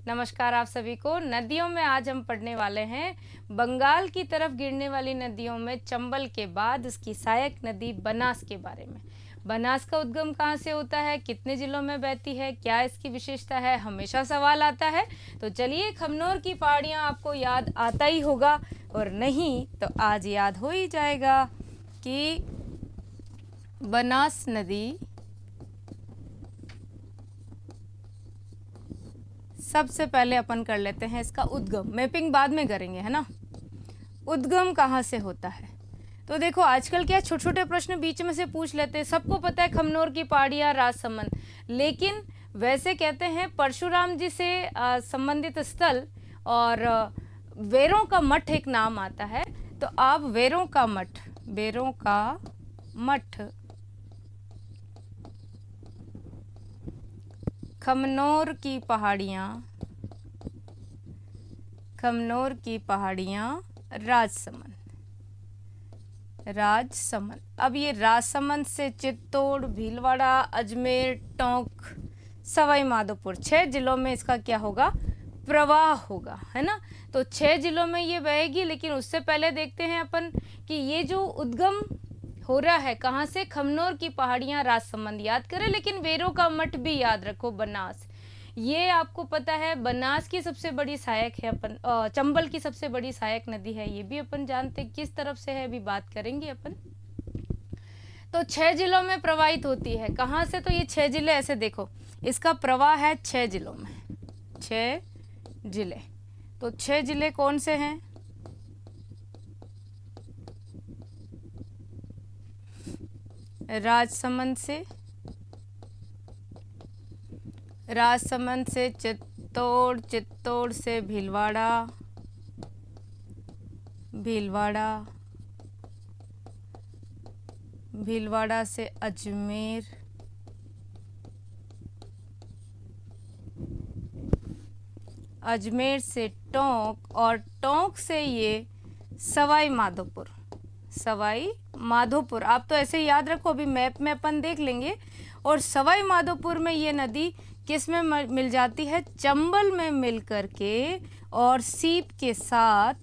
नमस्कार आप सभी को। नदियों में आज हम पढ़ने वाले हैं बंगाल की तरफ गिरने वाली नदियों में चंबल के बाद उसकी सहायक नदी बनास के बारे में। बनास का उद्गम कहाँ से होता है, कितने जिलों में बहती है, क्या इसकी विशेषता है, हमेशा सवाल आता है। तो चलिए, खमनोर की पहाड़ियाँ आपको याद आता ही होगा, और नहीं तो आज याद हो ही जाएगा कि बनास नदी सबसे पहले अपन कर लेते हैं इसका उद्गम। मैपिंग बाद में करेंगे, है ना। उद्गम कहाँ से होता है, तो देखो आजकल क्या छोटे छोटे प्रश्न बीच में से पूछ लेते हैं। सबको पता है खमनोर की पहाड़ियाँ, राजसमंद, लेकिन वैसे कहते हैं परशुराम जी से संबंधित स्थल और वेरों का मठ एक नाम आता है। तो आप वेरों का मठ खमनोर की पहाड़ियाँ राजसमंद। अब ये राजसमंद से चित्तौड़, भीलवाड़ा, अजमेर, टोंक, सवाई माधोपुर 6 जिलों में इसका क्या होगा, प्रवाह होगा, है ना। तो 6 जिलों में ये बहेगी, लेकिन उससे पहले देखते हैं अपन कि ये जो उद्गम हो रहा है कहाँ से, खमनोर की पहाड़ियाँ, राजसमंद याद करें, लेकिन वेरों का मठ भी याद रखो, बनास। ये आपको पता है बनास की सबसे बड़ी सहायक है अपन, चंबल की सबसे बड़ी सहायक नदी है, ये भी अपन जानते हैं किस तरफ से है, अभी बात करेंगे अपन। तो 6 जिलों में प्रवाहित होती है। कहाँ से, तो ये 6 जिले ऐसे देखो, इसका प्रवाह है 6 जिलों में, 6 जिले। तो 6 जिले कौन से हैं, राजसमंद से चित्तौड़, चित्तौड़ से भीलवाड़ा, भीलवाड़ा से अजमेर, अजमेर से टोंक, और टोंक से ये सवाई माधोपुर। आप तो ऐसे याद रखो, अभी मैप में अपन देख लेंगे। और सवाई माधोपुर में ये नदी किस में मिल जाती है, चंबल में मिल करके, और सीप के साथ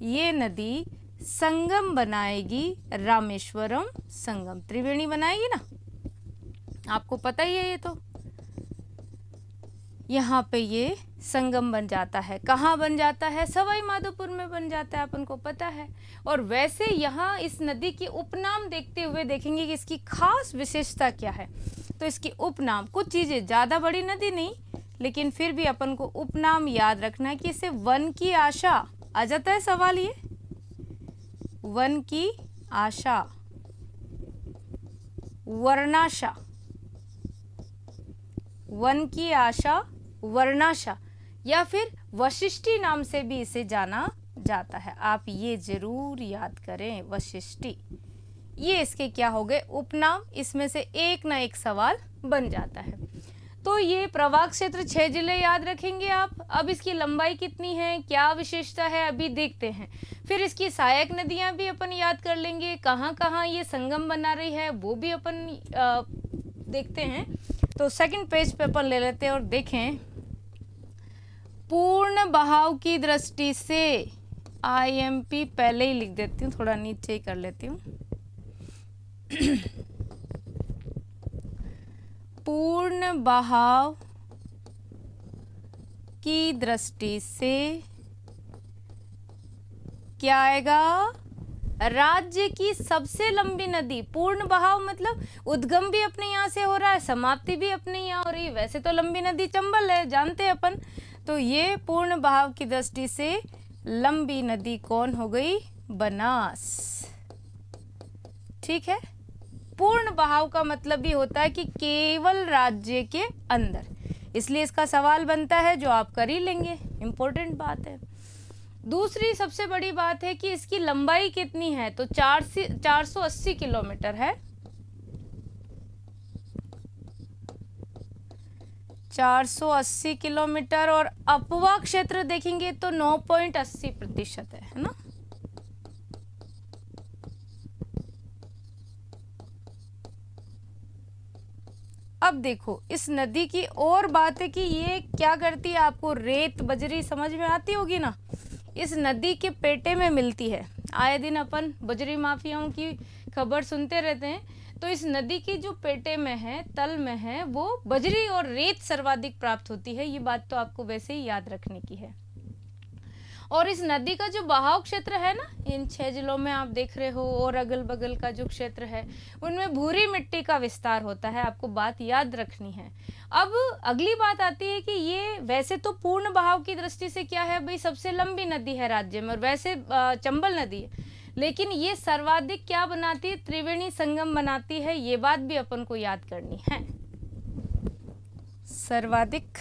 ये नदी संगम बनाएगी, रामेश्वरम संगम, त्रिवेणी बनाएगी ना, आपको पता ही है ये तो। यहाँ पे ये संगम बन जाता है। कहाँ बन जाता है, सवाई माधोपुर में बन जाता है, अपन को पता है। और वैसे यहाँ इस नदी की उपनाम देखते हुए देखेंगे कि इसकी खास विशेषता क्या है। तो इसकी उपनाम, कुछ चीज़ें, ज़्यादा बड़ी नदी नहीं, लेकिन फिर भी अपन को उपनाम याद रखना है कि इसे वन की आशा, आ जाता है सवाल ये, वन की आशा, वर्णाशा, वन की आशा, वर्णाशा, या फिर वशिष्ठी नाम से भी इसे जाना जाता है। आप ये जरूर याद करें, वशिष्ठी। ये इसके क्या हो गए, उपनाम। इसमें से एक ना एक सवाल बन जाता है। तो ये प्रवाह क्षेत्र 6 जिले याद रखेंगे आप। अब इसकी लंबाई कितनी है, क्या विशेषता है, अभी देखते हैं। फिर इसकी सहायक नदियां भी अपन याद कर लेंगे, कहाँ कहाँ ये संगम बना रही है वो भी अपन देखते हैं। तो सेकंड पेज पे अपन ले लेते हैं और देखें, पूर्ण बहाव की दृष्टि से, IMP पहले ही लिख देती हूँ, थोड़ा नीचे ही कर लेती हूँ। पूर्ण बहाव की दृष्टि से क्या आएगा, राज्य की सबसे लंबी नदी। पूर्ण बहाव मतलब उद्गम भी अपने यहाँ से हो रहा है, समाप्ति भी अपने यहाँ हो रही है। वैसे तो लंबी नदी चंबल है, जानते हैं अपन। तो ये पूर्ण बहाव की दृष्टि से लंबी नदी कौन हो गई, बनास। ठीक है। पूर्ण बहाव का मतलब भी होता है कि केवल राज्य के अंदर, इसलिए इसका सवाल बनता है जो आप कर ही लेंगे, इंपॉर्टेंट बात है। दूसरी सबसे बड़ी बात है कि इसकी लंबाई कितनी है, तो 480 किलोमीटर है, 480 किलोमीटर। और अपवाह क्षेत्र देखेंगे तो 9.80% है ना। अब देखो इस नदी की और बात है कि ये क्या करती है, आपको रेत बजरी समझ में आती होगी ना, इस नदी के पेटे में मिलती है। आए दिन अपन बजरी माफियाओं की खबर सुनते रहते हैं, तो इस नदी की जो पेटे में है, तल में है, वो बजरी और रेत सर्वाधिक प्राप्त होती है। ये बात तो आपको वैसे ही याद रखने की है। और इस नदी का जो बहाव क्षेत्र है ना, इन 6 जिलों में आप देख रहे हो, और अगल बगल का जो क्षेत्र है उनमें भूरी मिट्टी का विस्तार होता है। आपको बात याद रखनी है। अब अगली बात आती है कि ये वैसे तो पूर्ण बहाव की दृष्टि से क्या है भाई, सबसे लंबी नदी है राज्य में, और वैसे चंबल नदी है, लेकिन ये सर्वाधिक क्या बनाती है, त्रिवेणी संगम बनाती है। ये बात भी अपन को याद करनी है। सर्वाधिक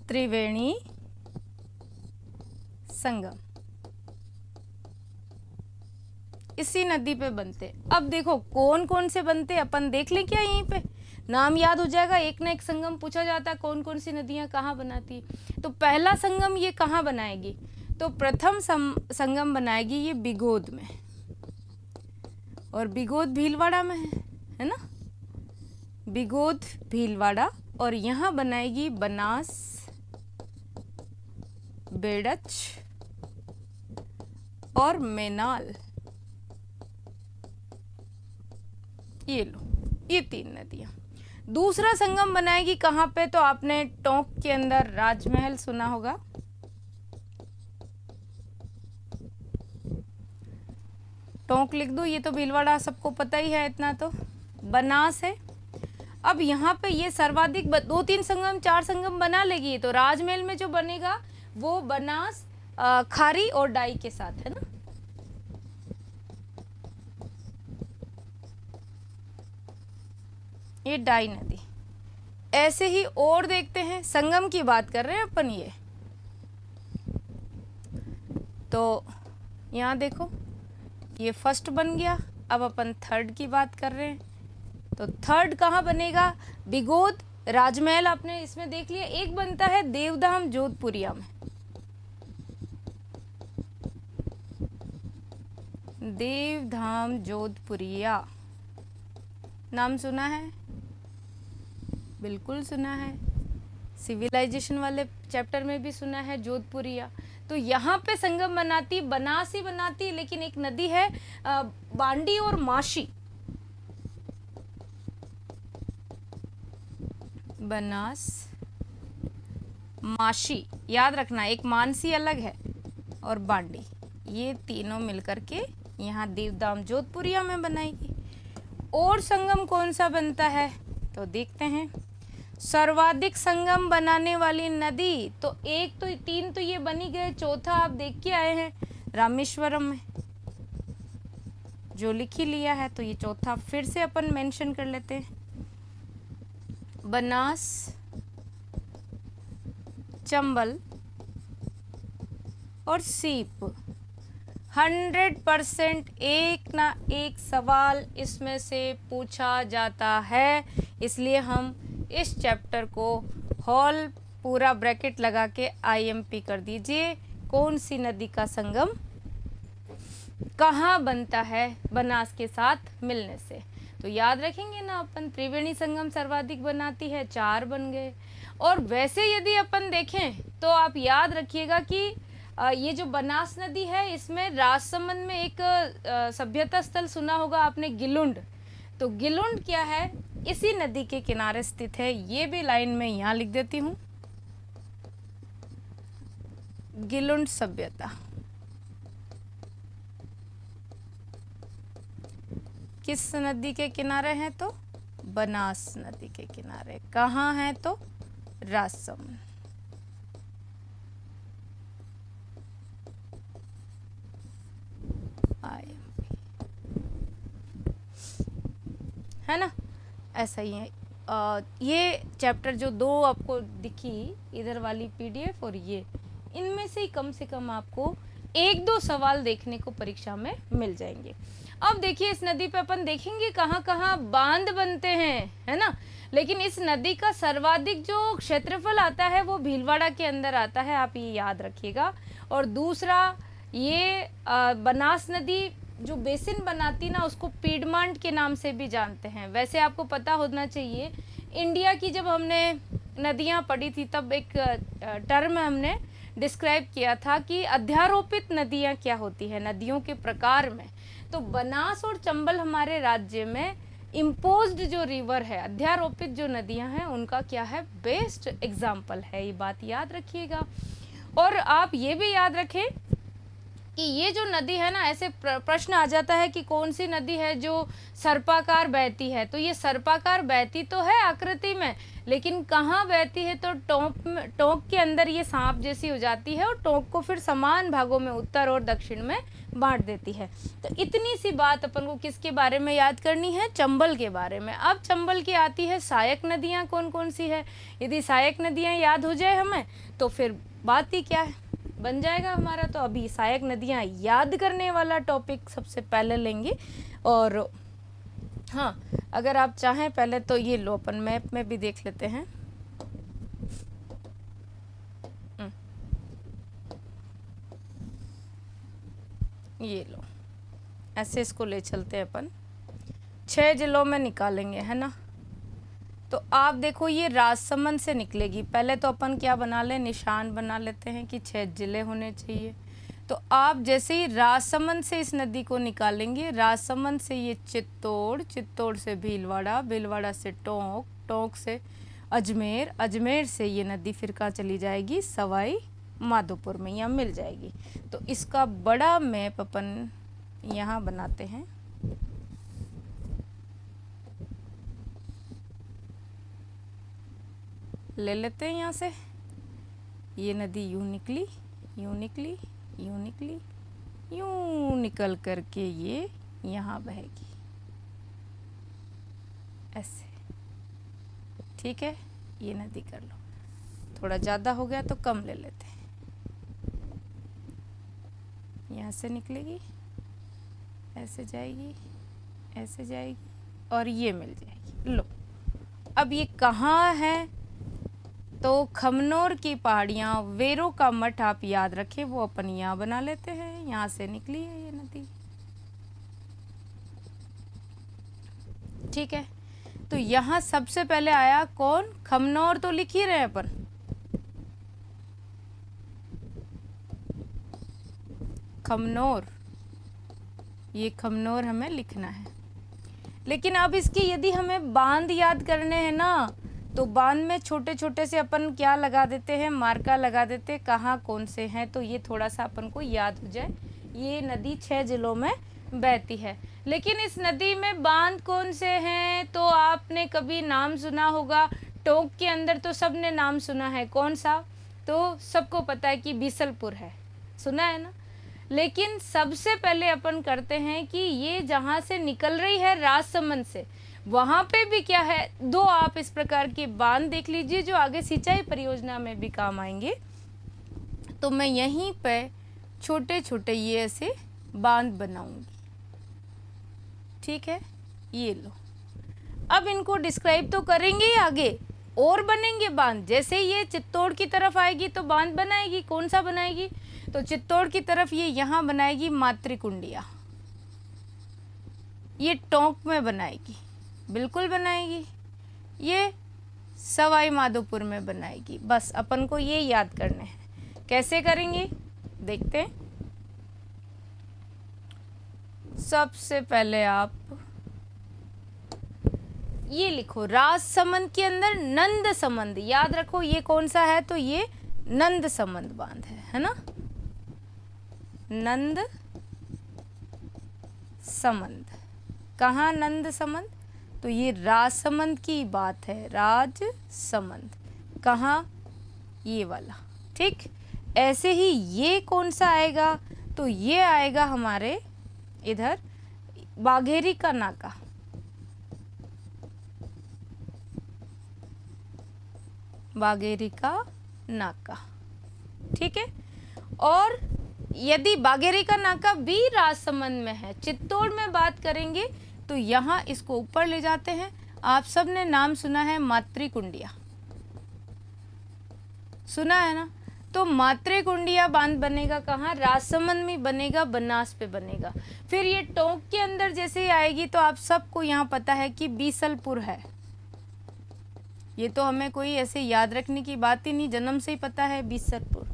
त्रिवेणी संगम इसी नदी पे बनते। अब देखो कौन कौन से बनते अपन देख लें क्या, यहीं पे नाम याद हो जाएगा। एक ना एक संगम पूछा जाता है, कौन कौन सी नदियां कहाँ बनाती। तो पहला संगम ये कहाँ बनाएगी, तो प्रथम संगम बनाएगी ये बिगोद में, और बिगोद भीलवाड़ा में है ना, बिगोद भीलवाड़ा। और यहाँ बनाएगी बनास, बेड़च और मेनाल। ये लो, ये 3 नदियां। दूसरा संगम बनाएगी कहाँ पे, तो आपने टोंक के अंदर राजमहल सुना होगा, टोंक लिख दो, ये तो भीलवाड़ा सबको पता ही है, इतना तो। बनास है। अब यहाँ पे ये सर्वाधिक 2-3 संगम 4 संगम बना लेगी। तो राजमहल में जो बनेगा वो बनास, खारी और डाई के साथ है ना। ये डाई नदी। ऐसे ही और देखते हैं, संगम की बात कर रहे हैं अपन। ये तो यहाँ देखो ये फर्स्ट बन गया। अब अपन थर्ड की बात कर रहे हैं, तो थर्ड कहाँ बनेगा, बिगोद राजमहल आपने इसमें देख लिया। एक बनता है देवधाम जोधपुरिया में, देवधाम जोधपुरिया नाम सुना है, बिल्कुल सुना है, सिविलाइजेशन वाले चैप्टर में भी सुना है जोधपुरिया। तो यहाँ पे संगम बनाती, बनास ही बनाती, लेकिन एक नदी है बांडी और माशी, बनास माशी याद रखना, एक मानसी अलग है और बांडी, ये तीनों मिलकर के यहाँ देवधाम जोधपुरिया में बनाएगी। और संगम कौन सा बनता है, तो देखते हैं। सर्वाधिक संगम बनाने वाली नदी, तो 1 तो 3 तो ये बनी गए, चौथा आप देख के आए हैं रामेश्वरम में, जो लिख ही लिया है, तो ये चौथा फिर से अपन मेंशन कर लेते हैं। बनास, चंबल और सीप। 100% एक ना एक सवाल इसमें से पूछा जाता है, इसलिए हम इस चैप्टर को हॉल पूरा ब्रैकेट लगा के IMP कर दीजिए। कौन सी नदी का संगम कहाँ बनता है बनास के साथ मिलने से, तो याद रखेंगे ना अपन, त्रिवेणी संगम सर्वाधिक बनाती है, 4 बन गए। और वैसे यदि अपन देखें तो आप याद रखिएगा कि ये जो बनास नदी है, इसमें राजसमंद में एक सभ्यता स्थल सुना होगा आपने, गिलुंड। तो गिलुंड क्या है, इसी नदी के किनारे स्थित है। ये भी लाइन में यहाँ लिख देती हूँ, गिलुंड सभ्यता किस नदी के किनारे है, तो बनास नदी के किनारे। कहाँ है, तो राजसमंद। है ना, ऐसा ही है। ये चैप्टर जो 2 आपको दिखी, इधर वाली PDF और ये, इनमें से कम आपको 1-2 सवाल देखने को परीक्षा में मिल जाएंगे। अब देखिए इस नदी पे अपन देखेंगे कहाँ कहाँ बांध बनते हैं, है ना, लेकिन इस नदी का सर्वाधिक जो क्षेत्रफल आता है वो भीलवाड़ा के अंदर आता है, आप ये याद रखिएगा। और दूसरा ये बनास नदी जो बेसिन बनाती ना उसको पीडमांट के नाम से भी जानते हैं। वैसे आपको पता होना चाहिए, इंडिया की जब हमने नदियाँ पढ़ी थी तब एक टर्म हमने डिस्क्राइब किया था कि अध्यारोपित नदियाँ क्या होती है नदियों के प्रकार में। तो बनास और चंबल हमारे राज्य में इम्पोज्ड जो रिवर है, अध्यारोपित जो नदियां हैं उनका क्या है, बेस्ट एग्जाम्पल है। ये बात याद रखिएगा। और आप ये भी याद रखें कि ये जो नदी है ना, ऐसे प्रश्न आ जाता है कि कौन सी नदी है जो सर्पाकार बहती है। तो ये सर्पाकार बहती तो है आकृति में, लेकिन कहाँ बहती है, तो टोंक के अंदर ये सांप जैसी हो जाती है और टोंक को फिर समान भागों में उत्तर और दक्षिण में बांट देती है। तो इतनी सी बात अपन को किसके बारे में याद करनी है, चंबल के बारे में। अब चंबल की आती है सहायक नदियाँ कौन कौन सी है। यदि सहायक नदियाँ याद हो जाए हमें तो फिर बात ही क्या है, बन जाएगा हमारा। तो अभी सहायक नदियाँ याद करने वाला टॉपिक सबसे पहले लेंगे। और हाँ, अगर आप चाहें पहले तो ये लो, अपन मैप में भी देख लेते हैं। ये लो, ऐसे इसको ले चलते हैं अपन, 6 जिलों में निकालेंगे, है ना। तो आप देखो ये राजसमंद से निकलेगी। पहले तो अपन क्या बना लें, निशान बना लेते हैं कि 6 जिले होने चाहिए। तो आप जैसे ही राजसमंद से इस नदी को निकालेंगे, राजसमंद से ये चित्तौड़, चित्तौड़ से भीलवाड़ा, भीलवाड़ा से टोंक, टोंक से अजमेर, अजमेर से ये नदी फिर कहाँ चली जाएगी, सवाई माधोपुर में यहाँ मिल जाएगी। तो इसका बड़ा मैप अपन यहाँ बनाते हैं। ले लेते हैं यहाँ से, ये नदी यूँ निकली, यूँ निकली, यूँ निकली, यूँ निकल करके ये यहाँ बहेगी ऐसे, ठीक है। ये नदी कर लो, थोड़ा ज़्यादा हो गया तो कम ले लेते हैं। यहाँ से निकलेगी, ऐसे जाएगी, ऐसे जाएगी और ये मिल जाएगी। लो, अब ये कहाँ है, तो खमनोर की पहाड़ियाँ, वेरो का मठ आप याद रखें, वो अपन यहाँ बना लेते हैं। यहाँ से निकली है ये नदी, ठीक है। तो यहाँ सबसे पहले आया कौन, खमनोर, तो लिख ही रहे अपन। खमनोर, ये खमनोर हमें लिखना है। लेकिन अब इसकी यदि हमें बांध याद करने हैं ना, तो बांध में छोटे छोटे से अपन क्या लगा देते हैं, मार्का लगा देते हैं कहाँ कौन से हैं, तो ये थोड़ा सा अपन को याद हो जाए। ये नदी 6 जिलों में बहती है। लेकिन इस नदी में बांध कौन से हैं, तो आपने कभी नाम सुना होगा। टोंक के अंदर तो सबने नाम सुना है, कौन सा, तो सबको पता है कि बीसलपुर है, सुना है ना। लेकिन सबसे पहले अपन करते हैं कि ये जहाँ से निकल रही है राजसमंद से, वहाँ पे भी क्या है, 2 आप इस प्रकार के बांध देख लीजिए जो आगे सिंचाई परियोजना में भी काम आएंगे। तो मैं यहीं पे छोटे छोटे ये ऐसे बांध बनाऊंगी, ठीक है। ये लो, अब इनको डिस्क्राइब तो करेंगे ही, आगे और बनेंगे बांध। जैसे ये चित्तौड़ की तरफ आएगी तो बांध बनाएगी, कौन सा बनाएगी, तो चित्तौड़ की तरफ ये यहाँ बनाएगी मातृकुंडिया, ये टोंक में बनाएगी, बिल्कुल बनाएगी, ये सवाई माधोपुर में बनाएगी। बस अपन को ये याद करने हैं। कैसे करेंगे देखते हैं। सबसे पहले आप ये लिखो, राजसमंद के अंदर नंद समंद, याद रखो ये कौन सा है, तो ये नंद समंद बांध है ना, नंद समंद। कहाँ नंद समंद, तो ये राजसमंद की बात है, राजसमंद कहाँ, ये वाला, ठीक। ऐसे ही ये कौन सा आएगा, तो ये आएगा हमारे इधर बाघेरी का नाका, बाघेरी का नाका, ठीक है। और यदि बाघेरी का नाका भी राजसमंद में है, चित्तौड़ में बात करेंगे तो यहाँ इसको ऊपर ले जाते हैं। आप सब ने नाम सुना है मातृकुंडिया, सुना है ना। तो तो मातृकुंडिया बांध बनेगा कहाँ? राजसमंद में बनेगा, बनास पे बनेगा। फिर ये टोंक के अंदर जैसे ही आएगी तो आप सबको यहाँ पता है कि बीसलपुर है। ये तो हमें कोई ऐसे याद रखने की बात ही नहीं, जन्म से ही पता है बीसलपुर।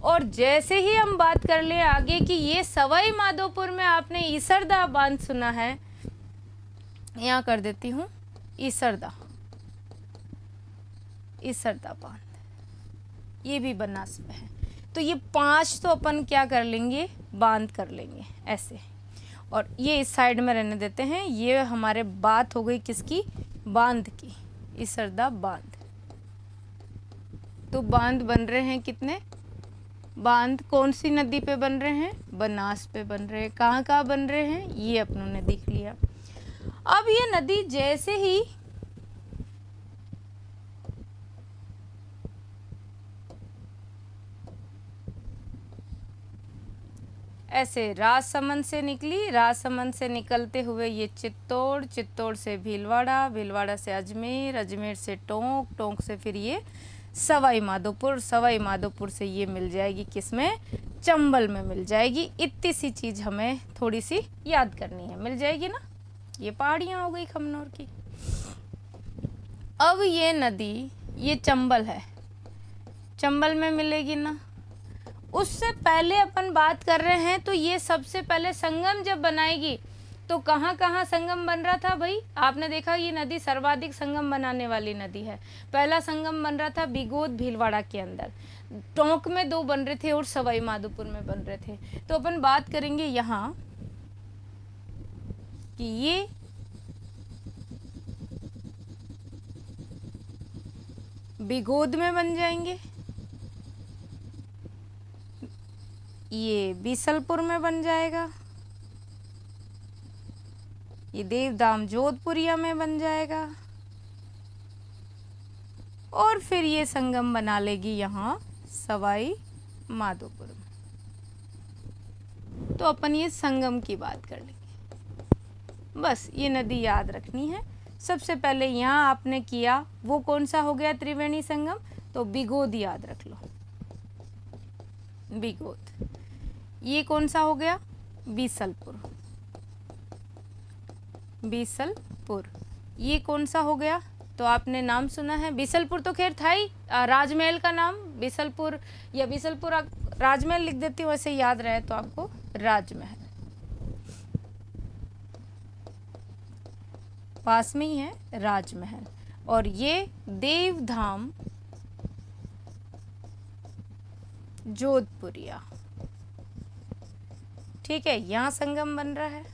और जैसे ही हम बात कर ले आगे कि ये सवाई माधोपुर में आपने ईसरदा बांध सुना है, यहाँ कर देती हूँ ईसरदा, ईसरदा बांध, ये भी बनास में है। तो ये 5 तो अपन क्या कर लेंगे? बांध कर लेंगे ऐसे। और ये इस साइड में रहने देते हैं। ये हमारे बात हो गई किसकी? बांध की, ईसरदा बांध। तो बांध बन रहे हैं कितने? बांध कौन सी नदी पे बन रहे हैं? बनास पे बन रहे हैं। कहाँ कहाँ बन रहे हैं? ये अपनों ने देख लिया। अब ये नदी जैसे ही ऐसे राजसमंद से निकली, राजसमंद से निकलते हुए ये चित्तौड़, चित्तौड़ से भीलवाड़ा, भीलवाड़ा से अजमेर, अजमेर से टोंक, टोंक से फिर ये सवाई माधोपुर, सवाई माधोपुर से ये मिल जाएगी किसमें? चंबल में मिल जाएगी। इतनी सी चीज़ हमें थोड़ी सी याद करनी है, मिल जाएगी ना। ये पहाड़ियाँ हो गई खमनोर की। अब ये नदी, ये चंबल है, चंबल में मिलेगी ना। उससे पहले अपन बात कर रहे हैं तो ये सबसे पहले संगम जब बनाएगी तो कहाँ कहाँ संगम बन रहा था भाई? आपने देखा ये नदी सर्वाधिक संगम बनाने वाली नदी है। पहला संगम बन रहा था बिगोद भीलवाड़ा के अंदर, टोंक में 2 बन रहे थे और सवाई माधोपुर में बन रहे थे। तो अपन बात करेंगे यहाँ कि ये बिगोद में बन जाएंगे, ये बीसलपुर में बन जाएगा, ये देवधाम जोधपुरिया में बन जाएगा, और फिर ये संगम बना लेगी यहाँ सवाई माधोपुर में। तो अपन ये संगम की बात कर लेंगे। बस ये नदी याद रखनी है। सबसे पहले यहाँ आपने किया वो कौन सा हो गया त्रिवेणी संगम? तो बिगोद याद रख लो, बिगोद। ये कौन सा हो गया? बीसलपुर, बीसलपुर। ये कौन सा हो गया? तो आपने नाम सुना है बीसलपुर, तो खैर था ही राजमहल का नाम बीसलपुर, या बीसलपुर राजमहल लिख देती हूँ, वैसे याद रहे तो आपको राजमहल। पास में ही है राजमहल। और ये देवधाम जोधपुरिया, ठीक है, यहाँ संगम बन रहा है।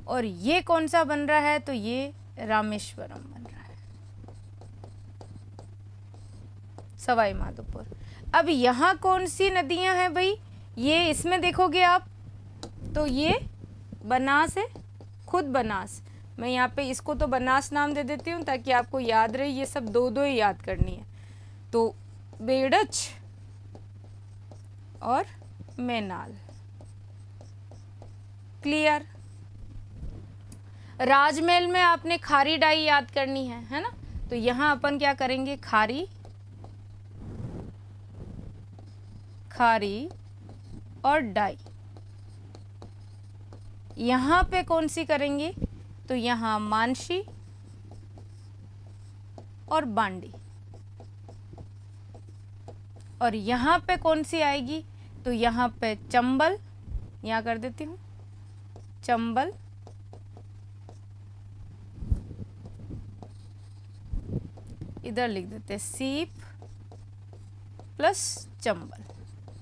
और ये कौन सा बन रहा है? तो ये रामेश्वरम बन रहा है, सवाई माधोपुर। अब यहाँ कौन सी नदियाँ हैं भाई? ये इसमें देखोगे आप तो ये बनास है, खुद बनास। मैं यहाँ पे इसको तो बनास नाम दे देती हूँ ताकि आपको याद रहे। ये सब 2 ही याद करनी है। तो बेड़च और मैनाल, क्लियर। राजमहल में आपने खारी डाई याद करनी है ना। तो यहाँ अपन क्या करेंगे? खारी, खारी और डाई। यहाँ पे कौन सी करेंगे? तो यहाँ मानसी और बांडी। और यहाँ पे कौन सी आएगी? तो यहाँ पे चंबल, यहाँ कर देती हूँ चंबल, इधर लिख देते सीप प्लस चंबल,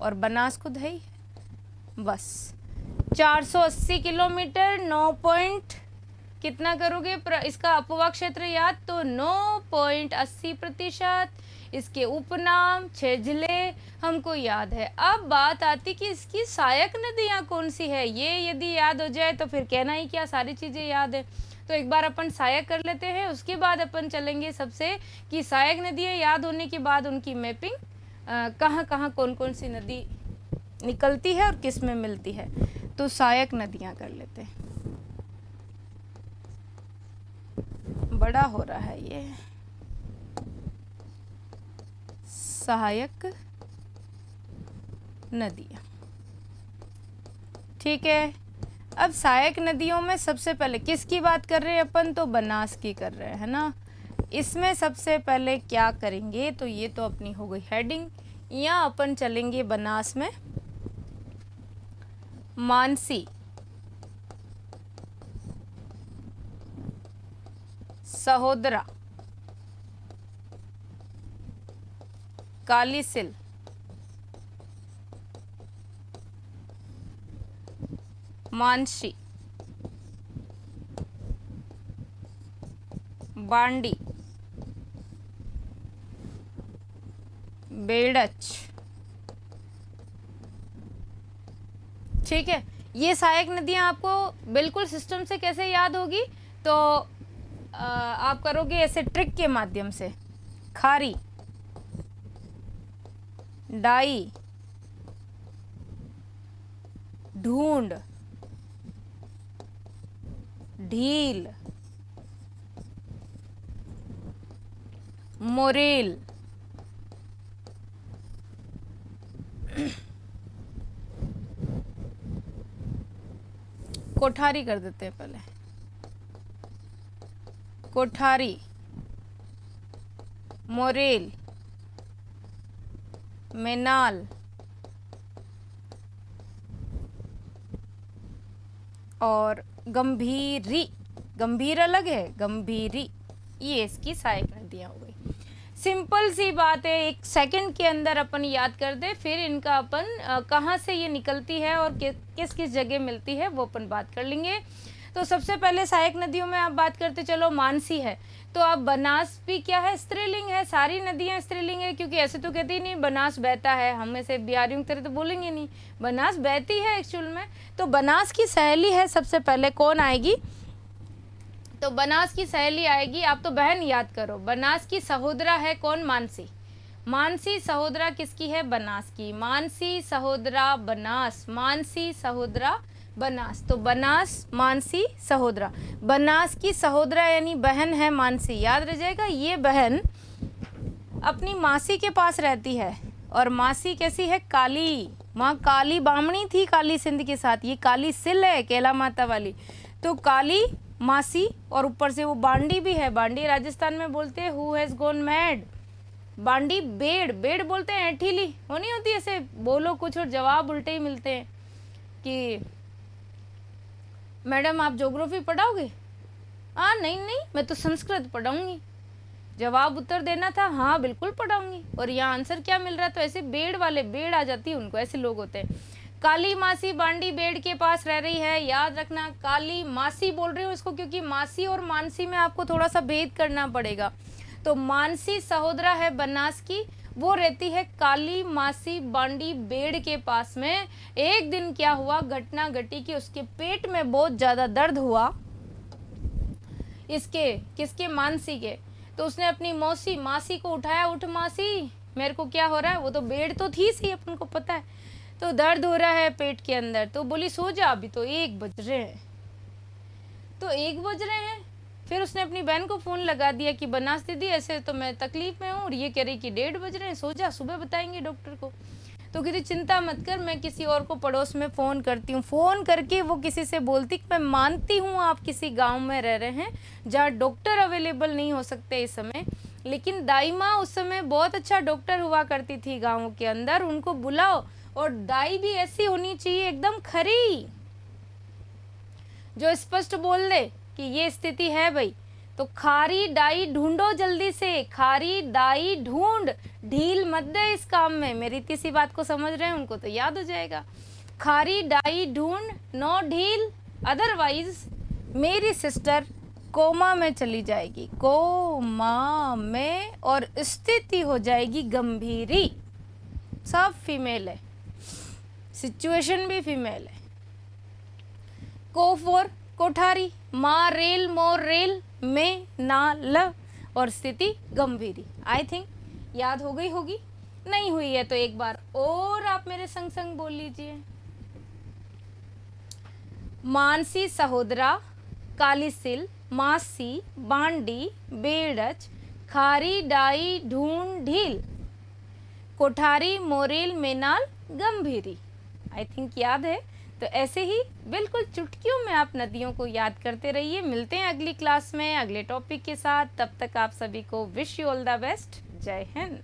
और बनास खुद है ही। बस 480 किलोमीटर, 9 पॉइंट कितना करोगे इसका अपवाह क्षेत्र याद? तो 9.80%। इसके उपनाम 6 जिले हमको याद है। अब बात आती कि इसकी सहायक नदियाँ कौन सी है। ये यदि याद हो जाए तो फिर कहना ही क्या, सारी चीज़ें याद है। तो एक बार अपन सहायक कर लेते हैं, उसके बाद अपन चलेंगे सबसे कि सहायक नदियाँ याद होने के बाद उनकी मैपिंग, कहाँ कहाँ कौन कौन सी नदी निकलती है और किस में मिलती है। तो सहायक नदियाँ कर लेते हैं। बड़ा हो रहा है ये। सहायक नदियाँ। ठीक है, अब सहायक नदियों में सबसे पहले किसकी बात कर रहे हैं अपन, तो बनास की कर रहे हैं, है ना। इसमें सबसे पहले क्या करेंगे, तो ये तो अपनी हो गई हेडिंग। यहाँ अपन चलेंगे बनास में, मानसी, सहोदरा, कालीसिल, मानसी, बांडी, बेड़च। ठीक है, ये सहायक नदियां आपको बिल्कुल सिस्टम से कैसे याद होगी, तो आप करोगे ऐसे ट्रिक के माध्यम से। खारी, डाई, ढूंढ, ढील, मोरेल, कोठारी कर देते हैं पहले। कोठारी, मोरेल, मेनाल और गंभीरी। गंभीर अलग है, गंभीरी, ये इसकी सहायक नदियां हो गई। सिंपल सी बात है, एक सेकंड के अंदर अपन याद कर दे, फिर इनका अपन कहाँ से ये निकलती है और किस किस जगह मिलती है वो अपन बात कर लेंगे। तो सबसे पहले सहायक नदियों में आप बात करते चलो, मानसी है, तो अब बनास भी क्या है, स्त्रीलिंग है। सारी नदियाँ स्त्रीलिंग है, क्योंकि ऐसे तो कहती नहीं बनास बहता है, हम ऐसे बिहारियों की तरह तो बोलेंगे नहीं, बनास बहती है एक्चुअल में। तो बनास की सहेली है, सबसे पहले कौन आएगी, तो बनास की सहेली आएगी, आप तो बहन याद करो। बनास की सहोदरा है कौन, मानसी। मानसी सहोदरा किसकी है, बनास की। मानसी सहोदरा बनास, मानसी सहोदरा बनास, तो बनास मानसी सहोदरा। बनास की सहोदरा यानी बहन है मानसी, याद रह जाएगा। ये बहन अपनी मासी के पास रहती है, और मासी कैसी है, काली। माँ काली बामणी थी काली सिंध के साथ, ये काली सिल है कैला माता वाली। तो काली मासी, और ऊपर से वो बांडी भी है। बांडी राजस्थान में बोलते हैं हु हैज गॉन मैड। बांडी बेड़, बेड़ बोलते हैं ऐठीली, वो नहीं होती ऐसे बोलो कुछ और जवाब उल्टे ही मिलते हैं। कि मैडम आप ज्योग्राफी पढ़ाओगे, हाँ नहीं नहीं मैं तो संस्कृत पढ़ाऊंगी। जवाब उत्तर देना था, हाँ बिल्कुल पढ़ाऊंगी, और यहाँ आंसर क्या मिल रहा है, तो ऐसे बेड़ वाले, बेड़ आ जाती है उनको, ऐसे लोग होते हैं। काली मासी बांडी बेड़ के पास रह रही है, याद रखना। काली मासी बोल रही हूँ इसको, क्योंकि मासी और मानसी में आपको थोड़ा सा भेद करना पड़ेगा। तो मानसी सहोदरा है बनास की, वो रहती है काली मासी बांडी बेड़ के पास में। एक दिन क्या हुआ, घटना घटी कि उसके पेट में बहुत ज्यादा दर्द हुआ, इसके किसके, मानसी के। तो उसने अपनी मौसी मासी को उठाया, उठ मासी मेरे को क्या हो रहा है, वो तो बेड़ तो थी सी, अपन को पता है, तो दर्द हो रहा है पेट के अंदर। तो बोली सो जा, अभी तो 1 बज रहे हैं। तो 1 बज रहे हैं, फिर उसने अपनी बहन को फोन लगा दिया कि बनास दीदी ऐसे तो मैं तकलीफ में हूँ, और ये कह रही कि 1:30 बज रहे हैं, सो जा सुबह बताएंगे डॉक्टर को। तो कहती चिंता मत कर, मैं किसी और को पड़ोस में फ़ोन करती हूँ। फ़ोन करके वो किसी से बोलती कि मैं मानती हूँ आप किसी गांव में रह रहे हैं जहाँ डॉक्टर अवेलेबल नहीं हो सकते इस समय, लेकिन दाई माँ उस समय बहुत अच्छा डॉक्टर हुआ करती थी गाँव के अंदर, उनको बुलाओ। और दाई भी ऐसी होनी चाहिए एकदम खरी, जो स्पष्ट बोल दे कि ये स्थिति है भाई। तो खारी डाई ढूंढो जल्दी से, खारी डाई ढूंढ, ढील मत दे इस काम में। मेरी इतनी सी बात को समझ रहे हैं, उनको तो याद हो जाएगा। खारी डाई ढूंढ, नो ढील, अदरवाइज मेरी सिस्टर कोमा में चली जाएगी, कोमा में, और स्थिति हो जाएगी गंभीरी। सब फीमेल है, सिचुएशन भी फीमेल है। को फॉर कोठारी, माँ रेल मोर रेल में ना ल, और स्थिति गंभीरी। आई थिंक याद हो गई होगी, नहीं हुई है तो एक बार और आप मेरे संग संग बोल लीजिए। मानसी सहोदरा, कालीसिल, मासी, बांडी, बेड़च, खारी डाई ढूंढ ढील, Kothari Morel Menal Gambhiri. I think याद है। तो ऐसे ही बिल्कुल चुटकियों में आप नदियों को याद करते रहिए। मिलते हैं अगली क्लास में अगले टॉपिक के साथ। तब तक आप सभी को wish you all the best. जय हिंद।